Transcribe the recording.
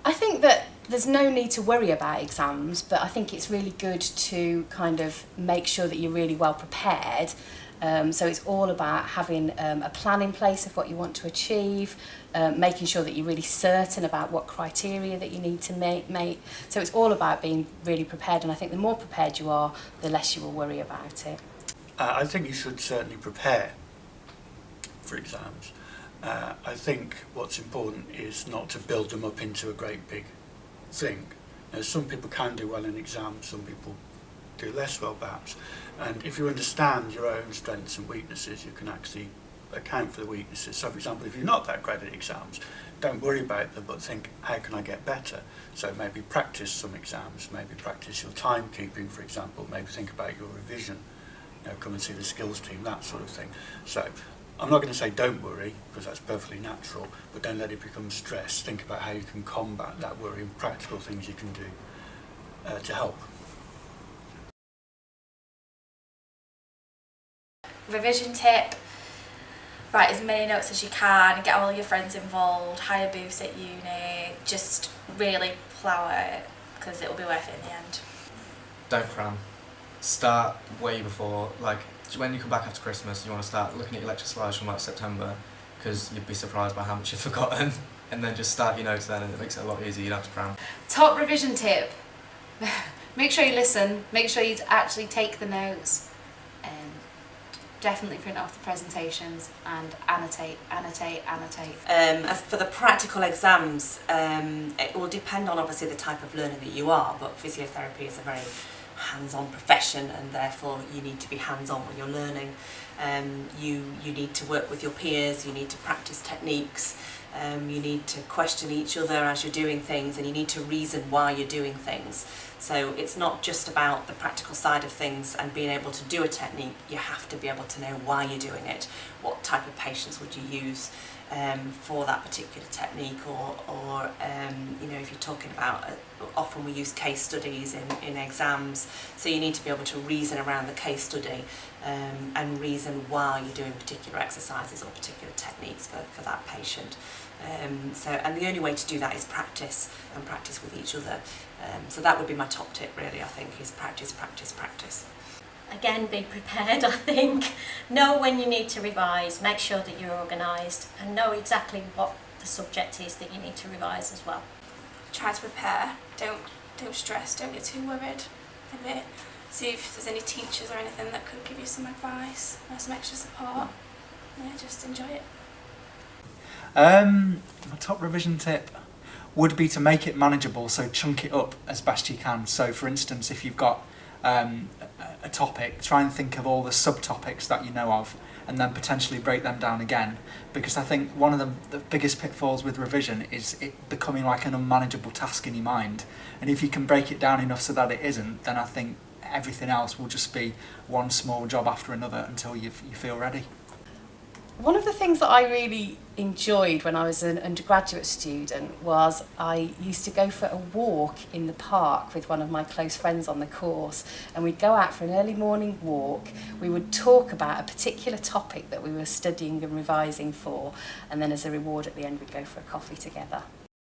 I think that there's no need to worry about exams, but I think it's really good to kind of make sure that you're really well prepared. So it's all about having a plan in place of what you want to achieve, making sure that you're really certain about what criteria that you need to make. So it's all about being really prepared, and I think the more prepared you are, the less you will worry about it. I think you should certainly prepare for exams. I think what's important is not to build them up into a great big thing. Now, some people can do well in exams, some people do less well perhaps, and if you understand your own strengths and weaknesses, you can actually account for the weaknesses. So for example, if you're not that great at exams, don't worry about them, but think, how can I get better? So maybe practice some exams, maybe practice your timekeeping, for example, maybe think about your revision, come and see the skills team, that sort of thing. So I'm not going to say don't worry, because that's perfectly natural, but don't let it become stress. Think about how you can combat that worry and practical things you can do to help. Revision tip: write as many notes as you can, get all your friends involved, hire booths at uni, just really plough it, because it will be worth it in the end. Don't cram. Start way before, like when you come back after Christmas, you want to start looking at your lecture slides from like September, because you'd be surprised by how much you've forgotten, and then just start your notes then, and it makes it a lot easier. You don't have to cram. Top revision tip: make sure you listen, make sure you actually take the notes, and definitely print off the presentations and annotate. As for the practical exams, it will depend on obviously the type of learner that you are, but physiotherapy is a very hands-on profession, and therefore you need to be hands-on when you're learning. You need to work with your peers, you need to practice techniques, you need to question each other as you're doing things, and you need to reason why you're doing things. So it's not just about the practical side of things and being able to do a technique, you have to be able to know why you're doing it. What type of patients would you use for that particular technique, or if you're talking about, often we use case studies in exams, so you need to be able to reason around the case study and reason why you're doing particular exercises or particular techniques for that patient. And the only way to do that is practice, and practice with each other. So that would be my top tip really, I think, is practice, practice, practice. Again, be prepared, I think. Know when you need to revise, make sure that you're organised, and know exactly what the subject is that you need to revise as well. Try to prepare, don't stress, don't get too worried a bit. See if there's any teachers or anything that could give you some advice or some extra support. Yeah, just enjoy it. My top revision tip would be to make it manageable, so chunk it up as best you can. So for instance, if you've got a topic, try and think of all the subtopics that you know of, and then potentially break them down again, because I think one of the biggest pitfalls with revision is it becoming like an unmanageable task in your mind, and if you can break it down enough so that it isn't, then I think everything else will just be one small job after another until you feel ready. One of the things that I really enjoyed when I was an undergraduate student was I used to go for a walk in the park with one of my close friends on the course, and we'd go out for an early morning walk. We would talk about a particular topic that we were studying and revising for, and then as a reward at the end we'd go for a coffee together.